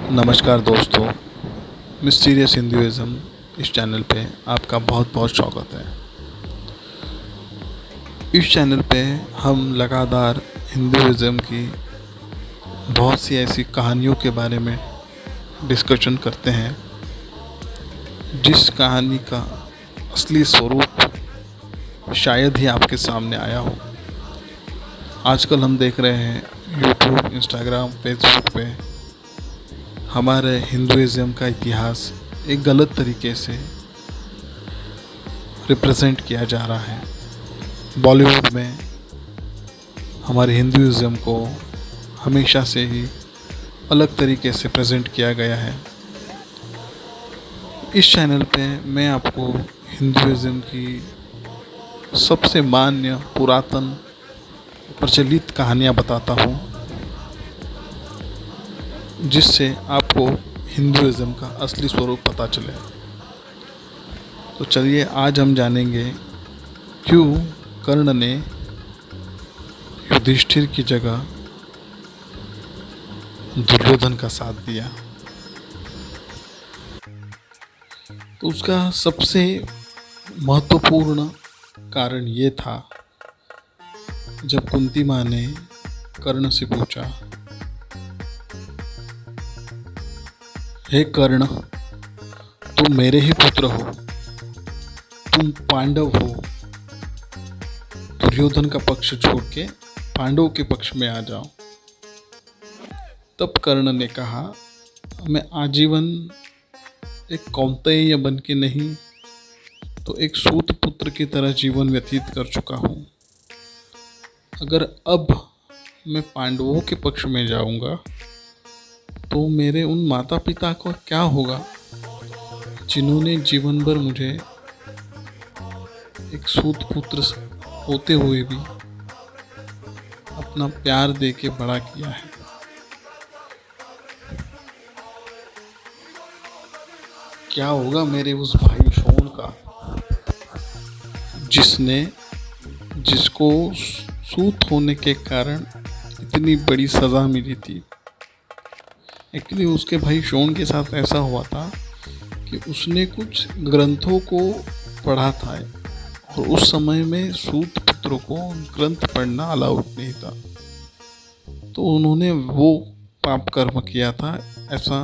नमस्कार दोस्तों, mysterious Hinduism इस चैनल पे आपका बहुत बहुत स्वागत है। इस चैनल पे हम लगातार हिंदुइज़्म की बहुत सी ऐसी कहानियों के बारे में डिस्कशन करते हैं जिस कहानी का असली स्वरूप शायद ही आपके सामने आया हो। आजकल हम देख रहे हैं यूट्यूब, इंस्टाग्राम, फेसबुक पे हमारे हिंदुइज़्म का इतिहास एक गलत तरीके से रिप्रेजेंट किया जा रहा है। बॉलीवुड में हमारे हिंदुइज़्म को हमेशा से ही अलग तरीके से प्रेजेंट किया गया है। इस चैनल पे मैं आपको हिंदुइज़्म की सबसे मान्य, पुरातन, प्रचलित कहानियाँ बताता हूँ जिससे आपको हिंदुइज़्म का असली स्वरूप पता चले। तो चलिए आज हम जानेंगे क्यों कर्ण ने युधिष्ठिर की जगह दुर्योधन का साथ दिया। तो उसका सबसे महत्वपूर्ण कारण ये था, जब कुंती माँ ने कर्ण से पूछा, हे कर्ण, तुम मेरे ही पुत्र हो, तुम पांडव हो, दुर्योधन का पक्ष छोड़ के पांडव के पक्ष में आ जाओ। तब कर्ण ने कहा, मैं आजीवन एक कौंतेय बन के नहीं तो एक सूत पुत्र की तरह जीवन व्यतीत कर चुका हूँ। अगर अब मैं पांडवों के पक्ष में जाऊंगा तो मेरे उन माता पिता को क्या होगा जिन्होंने जीवन भर मुझे एक सूत पुत्र होते हुए भी अपना प्यार दे के बड़ा किया है। क्या होगा मेरे उस भाई शोण का जिसको सूत होने के कारण इतनी बड़ी सज़ा मिली थी। एक्चुअली उसके भाई शोण के साथ ऐसा हुआ था कि उसने कुछ ग्रंथों को पढ़ा था और उस समय में सूत पुत्रों को ग्रंथ पढ़ना अलाउड नहीं था, तो उन्होंने वो पाप कर्म किया था ऐसा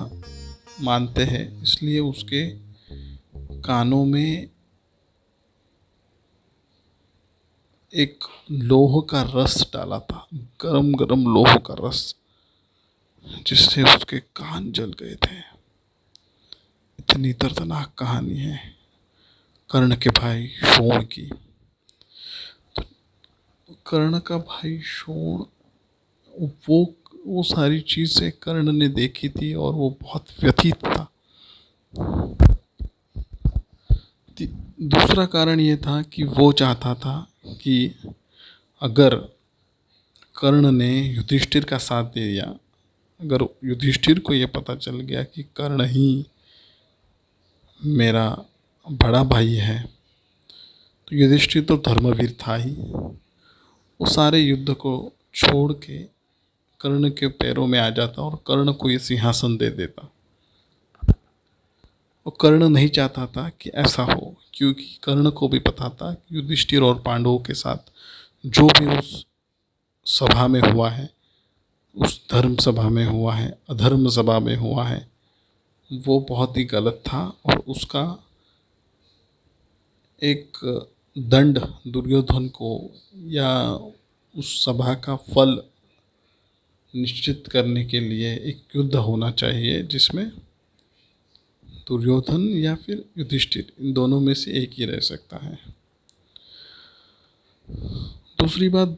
मानते हैं। इसलिए उसके कानों में एक लोह का रस डाला था, गरम गरम लोह का रस, जिससे उसके कान जल गए थे। इतनी दर्दनाक कहानी है कर्ण के भाई शोण की। तो कर्ण का भाई शोण, वो सारी चीज़ें कर्ण ने देखी थी और वो बहुत व्यथित था। दूसरा कारण ये था कि वो चाहता था कि अगर कर्ण ने युधिष्ठिर का साथ दे दिया, अगर युधिष्ठिर को ये पता चल गया कि कर्ण ही मेरा बड़ा भाई है, तो युधिष्ठिर तो धर्मवीर था ही, वो सारे युद्ध को छोड़ के कर्ण के पैरों में आ जाता और कर्ण को ये सिंहासन दे देता। वो कर्ण नहीं चाहता था कि ऐसा हो, क्योंकि कर्ण को भी पता था कि युधिष्ठिर और पांडवों के साथ जो भी उस सभा में हुआ है, उस धर्म सभा में हुआ है, अधर्म सभा में हुआ है, वो बहुत ही गलत था और उसका एक दंड दुर्योधन को या उस सभा का फल निश्चित करने के लिए एक युद्ध होना चाहिए जिसमें दुर्योधन या फिर युधिष्ठिर, इन दोनों में से एक ही रह सकता है। दूसरी बात,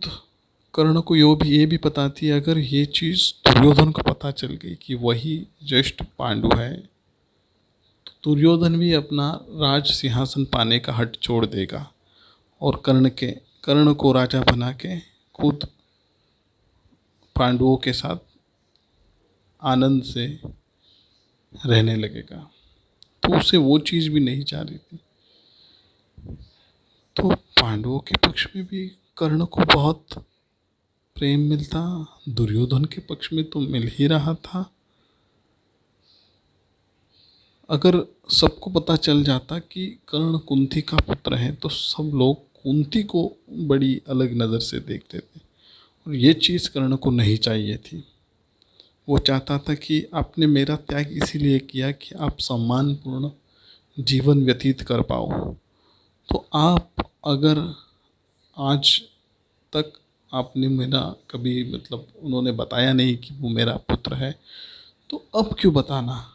कर्ण को ये भी पता थी, अगर ये चीज़ दुर्योधन को पता चल गई कि वही ज्येष्ठ पांडु है, तो दुर्योधन भी अपना राज सिंहासन पाने का हट छोड़ देगा और कर्ण को राजा बना के खुद पांडवों के साथ आनंद से रहने लगेगा। तो उसे वो चीज़ भी नहीं चाह रही थी। तो पांडवों के पक्ष में भी कर्ण को बहुत प्रेम मिलता, दुर्योधन के पक्ष में तो मिल ही रहा था। अगर सबको पता चल जाता कि कर्ण कुंती का पुत्र है तो सब लोग कुंती को बड़ी अलग नज़र से देखते थे, और ये चीज़ कर्ण को नहीं चाहिए थी। वो चाहता था कि आपने मेरा त्याग इसीलिए किया कि आप सम्मानपूर्ण जीवन व्यतीत कर पाओ। तो आप अगर आज तक आपने मेरा कभी मतलब उन्होंने बताया नहीं कि वो मेरा पुत्र है, तो अब क्यों बताना?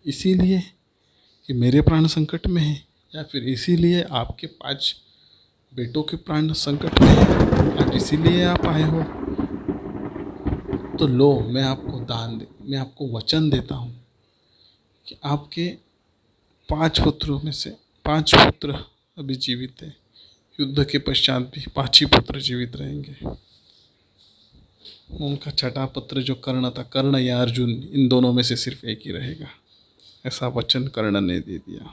इसीलिए कि मेरे प्राण संकट में है, या फिर इसीलिए आपके 5 बेटों के प्राण संकट में है, आज इसीलिए आप आए हो? तो लो, मैं आपको वचन देता हूँ कि आपके 5 पुत्रों में से 5 पुत्र अभी जीवित है। युद्ध के पश्चात भी 5 ही पुत्र जीवित रहेंगे। उनका छठा पुत्र जो कर्ण था, कर्ण या अर्जुन, इन दोनों में से सिर्फ एक ही रहेगा, ऐसा वचन कर्ण ने दे दिया।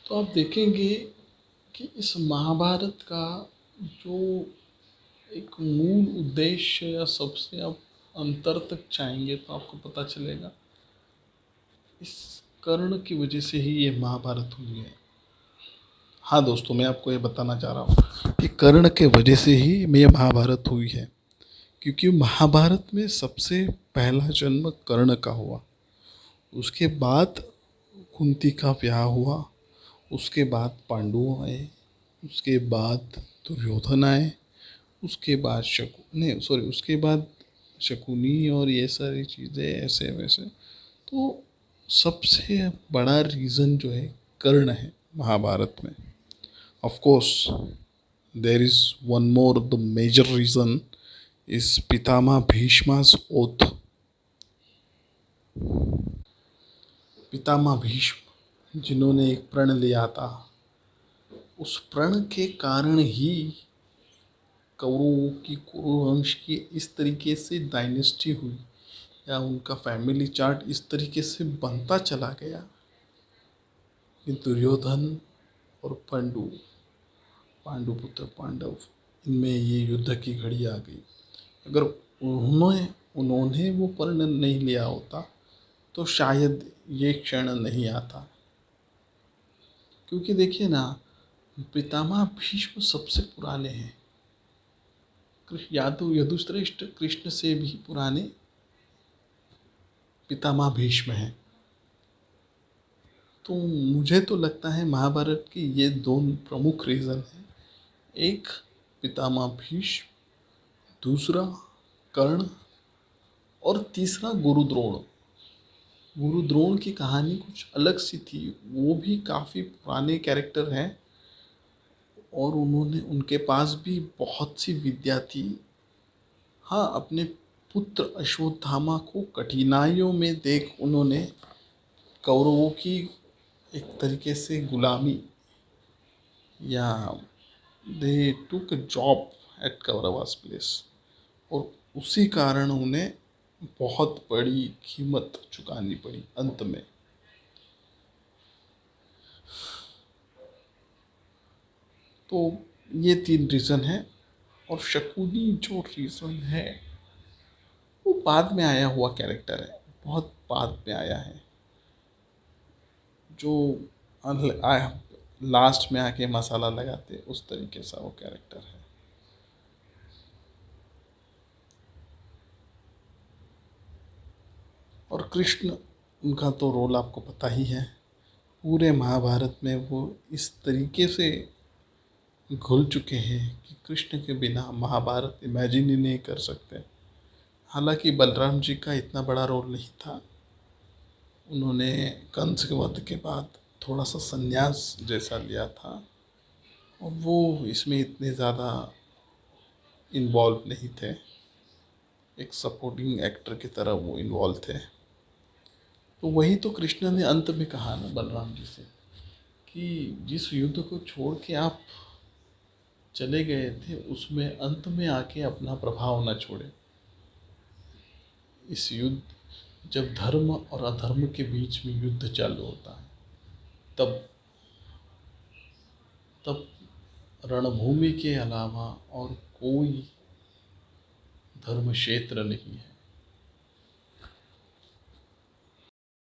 तो आप देखेंगे कि इस महाभारत का जो एक मूल उद्देश्य या सबसे आप अंतर तक जाएंगे तो आपको पता चलेगा इस कर्ण की वजह से ही ये महाभारत हुई है। हाँ दोस्तों, मैं आपको ये बताना चाह रहा हूँ कि कर्ण के वजह से ही ये महाभारत हुई है, क्योंकि महाभारत में सबसे पहला जन्म कर्ण का हुआ। उसके बाद कुंती का ब्याह हुआ, उसके बाद पांडु आए, उसके बाद दुर्योधन आए, उसके बाद उसके बाद शकुनी और ये सारी चीज़ें ऐसे वैसे। तो सबसे बड़ा रीज़न जो है कर्ण है महाभारत में। Of course there is one more, the major reason is Pitamah Bhishma's oath. Pitamah Bhishma जिन्होंने एक प्रण लिया था, उस प्रण के कारण ही कौरवों की, कुरुवंश की इस तरीके से डायनेस्टी हुई, या उनका फैमिली चार्ट इस तरीके से बनता चला गया कि दुर्योधन और पांडुपुत्र पांडव, इनमें ये युद्ध की घड़ी आ गई। अगर उन्होंने वो प्रण नहीं लिया होता तो शायद ये क्षण नहीं आता। क्योंकि देखिए ना, पितामह भीष्म सबसे पुराने हैं। यदुश्रेष्ठ कृष्ण से भी पुराने पितामह भीष्म हैं। तो मुझे तो लगता है महाभारत की ये 2 प्रमुख रीज़न हैं। एक पितामह भीष्म, दूसरा कर्ण, और तीसरा गुरुद्रोण। गुरुद्रोण की कहानी कुछ अलग सी थी, वो भी काफ़ी पुराने कैरेक्टर हैं, और उनके पास भी बहुत सी विद्या थी। हाँ, अपने पुत्र अश्वत्थामा को कठिनाइयों में देख उन्होंने कौरवों की एक तरीके से गुलामी, या दे टुक जॉब एट कौरवास प्लेस, और उसी कारण उन्हें बहुत बड़ी कीमत चुकानी पड़ी अंत में। तो ये 3 रीज़न है। और शकुनी जो रीज़न है वो बाद में आया हुआ कैरेक्टर है, बहुत बाद में आया है, जो लास्ट में आके मसाला लगाते उस तरीके सा वो कैरेक्टर है। और कृष्ण, उनका तो रोल आपको पता ही है। पूरे महाभारत में वो इस तरीके से घुल चुके हैं कि कृष्ण के बिना महाभारत इमेजिन ही नहीं कर सकते। हालांकि बलराम जी का इतना बड़ा रोल नहीं था, उन्होंने कंस के वध के बाद थोड़ा सा संन्यास जैसा लिया था, और वो इसमें इतने ज़्यादा इन्वॉल्व नहीं थे, एक सपोर्टिंग एक्टर की तरह वो इन्वॉल्व थे। तो वही तो कृष्ण ने अंत में कहा ना बलराम जी से कि जिस युद्ध को छोड़ के आप चले गए थे उसमें अंत में आके अपना प्रभाव न छोड़े। इस युद्ध, जब धर्म और अधर्म के बीच में युद्ध चालू होता है, तब तब रणभूमि के अलावा और कोई धर्म क्षेत्र नहीं है।